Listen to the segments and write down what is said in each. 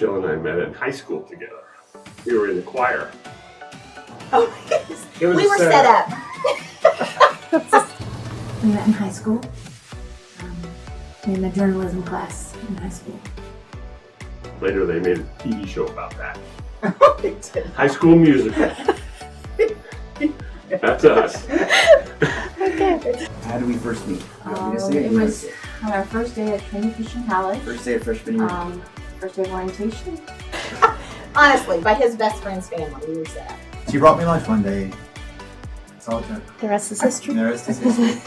Jill and I met in high school together. We were in the choir. Oh, we were set up. We met in high school. In the journalism class in high school. Later they made a TV show about that. High School Musical. That's us. Okay. How did we first meet? It was on our first day at Trinity Christian College. First day of freshman year. First day of orientation. Honestly, by his best friend's family, we were set up. She brought me lunch one day. That's all it took. The rest is history. The rest is history.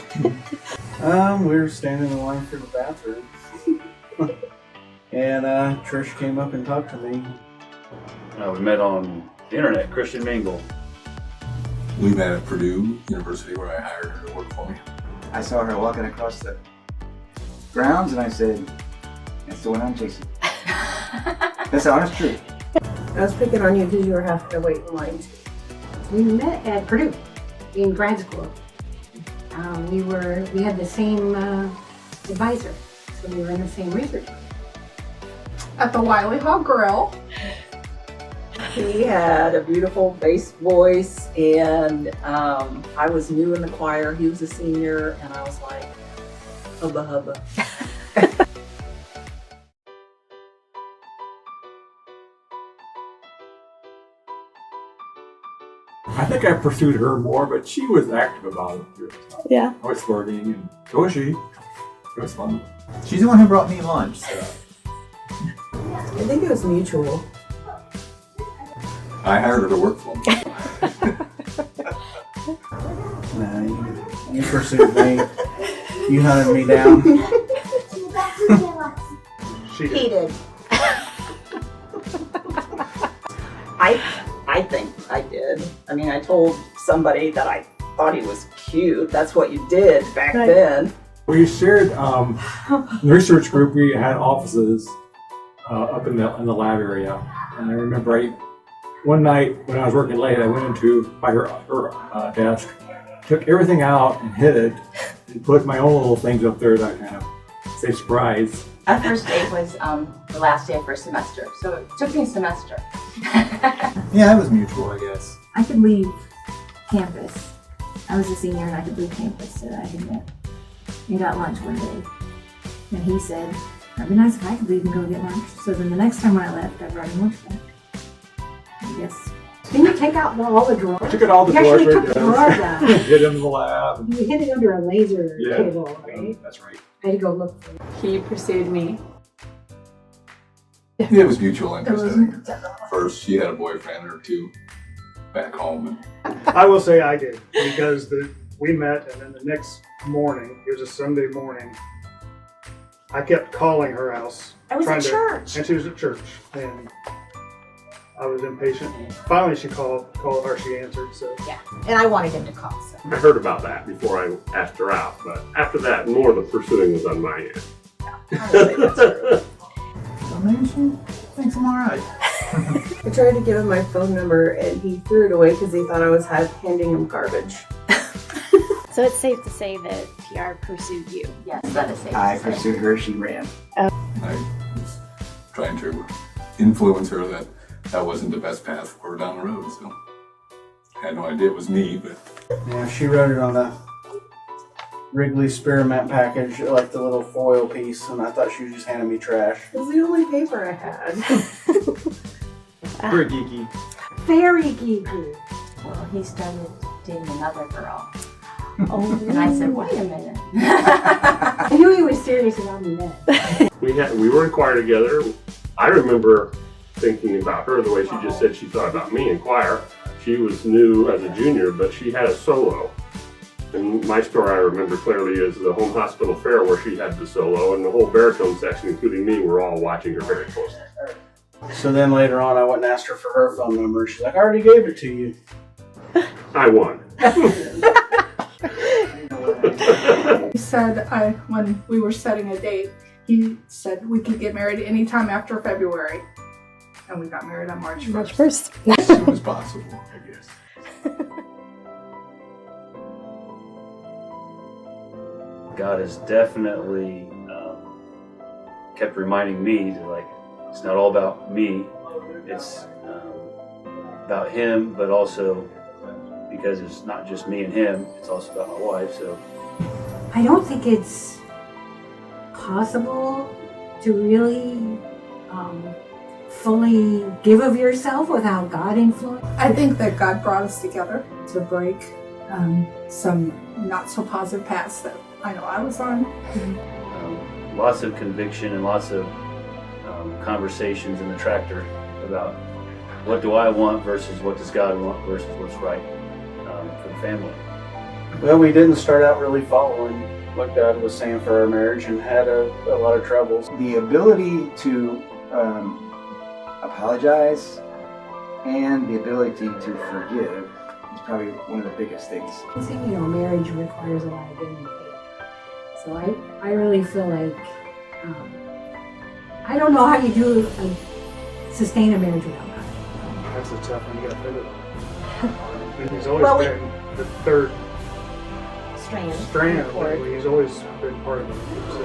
We were standing in line for the bathroom. And Trish came up and talked to me. We met on the internet, Christian Mingle. We met at Purdue University where I hired her to work for me. I saw her walking across the grounds and I said, that's the one I'm chasing. That's the honest truth. I was picking on you because you were having to wait in line. We met at Purdue in grad school. We had the same advisor, so we were in the same research group. At the Wiley Hall Grill. He had a beautiful bass voice, and I was new in the choir. He was a senior, and I was like, hubba hubba. I think I pursued her more, but she was active about it too. So Yeah. I was flirting, and so was she. It was fun. She's the one who brought me lunch, so. I think it was mutual. I hired her to work for me. You pursued me. You hunted me down. She He did. I think I did. I mean, I told somebody that I thought he was cute. That's what you did back then. We shared the research group. We had offices up in the lab area, and I remember one night when I was working late, I went into by her desk, took everything out and hid it, and put my own little things up there to kind of say surprise. Our first date was the last day of first semester, so it took me a semester. Yeah, it was mutual, I guess. I could leave campus. I was a senior and I could leave campus, so I had met and got lunch one day. And he said, it'd be nice if I could leave and go get lunch. So then the next time when I left, I brought him lunch back. I guess. Didn't you take out all the drawers? Took it all the You drawers actually right took the down. drawers out. Hid it in the lab. You hid it under a laser table, right? That's right. I had to go look for it. He pursued me. Yeah, it was mutual interest. I think. First, she had a boyfriend or two back home. I will say I did, because we met, and then the next morning, it was a Sunday morning, I kept calling her house. I was at church. And she was at church, and I was impatient. Finally, she called, or she answered, so. Yeah, and I wanted him to call, so. I heard about that before I asked her out, but after that, more of the pursuing was on my end. Honestly, that's true. So maybe she thinks I'm alright. I tried to give him my phone number, and he threw it away because he thought I was handing him garbage. So it's safe to say that PR pursued you. Yes, that is safe. I pursued her, she ran. I was trying to influence her that wasn't the best path for her down the road, so I had no idea it was me, but. Yeah, she wrote it on a Wrigley Spearmint package, like the little foil piece, and I thought she was just handing me trash. It was the only paper I had. Very geeky. Very geeky. Well, he started dating another girl. Oh, And I said, wait a minute. I knew he was serious about me then. We were in choir together. I remember thinking about her the way she just said she thought about me in choir. She was new as a junior, but she had a solo. And my story I remember clearly is the home hospital fair where she had the solo, and the whole baritone section, including me, were all watching her very closely. So then later on, I went and asked her for her phone number. She's like, I already gave it to you. I won. He said, when we were setting a date, he said we could get married anytime after February. And we got married on March 1st. March 1st. As soon as possible, I guess. God has definitely kept reminding me to it's not all about me. It's about him, but also because it's not just me and him, it's also about my wife. So I don't think it's possible to really fully give of yourself without God influence. I think that God brought us together to break some not so positive paths that I know I was on. lots of conviction and lots of conversations in the tractor about what do I want versus what does God want versus what's right for the family. Well, we didn't start out really following what God was saying for our marriage and had a lot of troubles. The ability to apologize and the ability to forgive is probably one of the biggest things. I think, marriage requires a lot of giving and taking. So I really feel like, I don't know how you sustain a marriage without God. That's a tough one. You got to figure it. And he's always Well, been the third strand. He's always been part of it. So,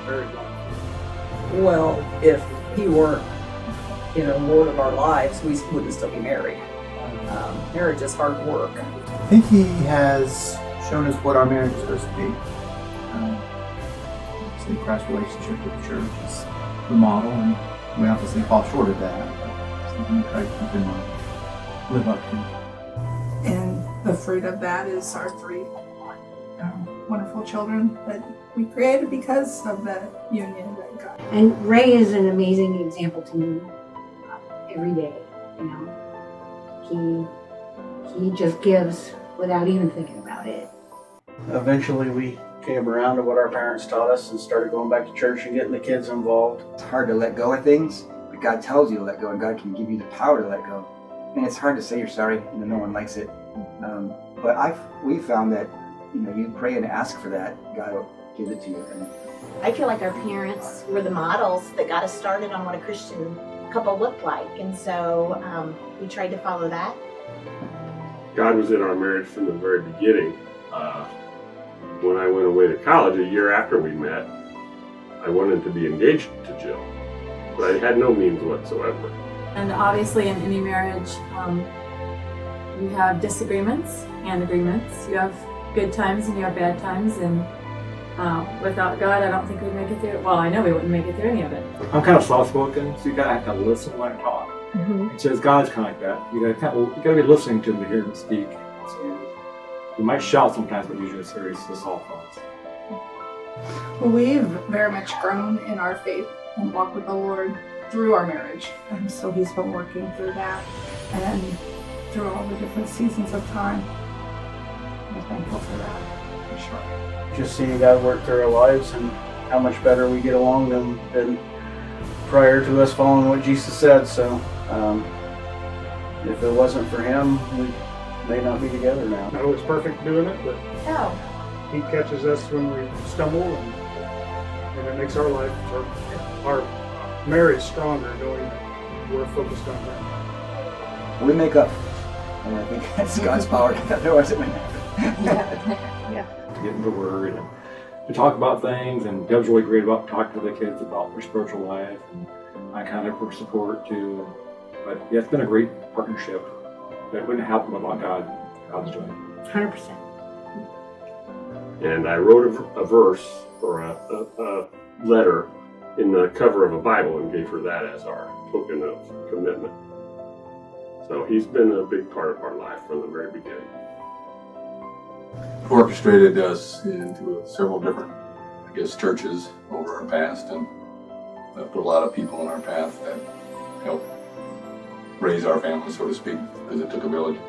very long. Well, if he weren't, Lord of our lives, we wouldn't still be married. Marriage is hard work. I think he has shown us what our marriage is supposed to be. Obviously, Christ's relationship with the church is the model, and we obviously fall short of that. But something we try to keep in mind, live up to. And the fruit of that is our three wonderful children that we created because of the union that God. And Ray is an amazing example to me every day. He just gives without even thinking about it. Eventually we came around to what our parents taught us and started going back to church and getting the kids involved. It's hard to let go of things, but God tells you to let go, and God can give you the power to let go. And it's hard to say you're sorry, no one likes it. But we found that you pray and ask for that, God will give it to you. And I feel like our parents were the models that got us started on what a Christian couple looked like, and so we tried to follow that. God was in our marriage from the very beginning. When I went away to college a year after we met, I wanted to be engaged to Jill, but I had no means whatsoever. And obviously in any marriage, you have disagreements and agreements. You have good times and you have bad times, and without God, I don't think we'd make it through. Well, I know we wouldn't make it through any of it. I'm kind of soft-spoken, so you gotta have to listen when I talk. And so God's kind of like that. You gotta be listening to him to hear him speak. So you might shout sometimes, but usually it's very soft thoughts. Well, we've very much grown in our faith and walk with the Lord through our marriage. And so he's been working through that and through all the different seasons of time. We're thankful for that, for sure. Just seeing God work through our lives and how much better we get along than prior to us following what Jesus said. So if it wasn't for him, we may not be together now. Not always perfect doing it, but No. he catches us when we stumble, and it makes our life, our marriage stronger, knowing that we're focused on him. we make up. And I think that's God's power. Otherwise it wouldn't happen. Yeah. To get into the Word and to talk about things, and Deb's really great about talking to the kids about their spiritual life, and I kind of for support too. But yeah, it's been a great partnership. That wouldn't happen without God's doing it. 100%. And I wrote a verse or a letter in the cover of a Bible and gave her that as our token of commitment. So he's been a big part of our life from the very beginning. Orchestrated us into several different, churches over our past, and put a lot of people in our path that helped raise our family, so to speak, because it took a village.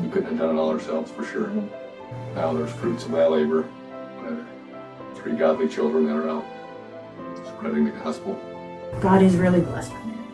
We couldn't have done it all ourselves, for sure. Now there's fruits of that labor. 3 godly children that are out spreading the gospel. God has really blessed my marriage.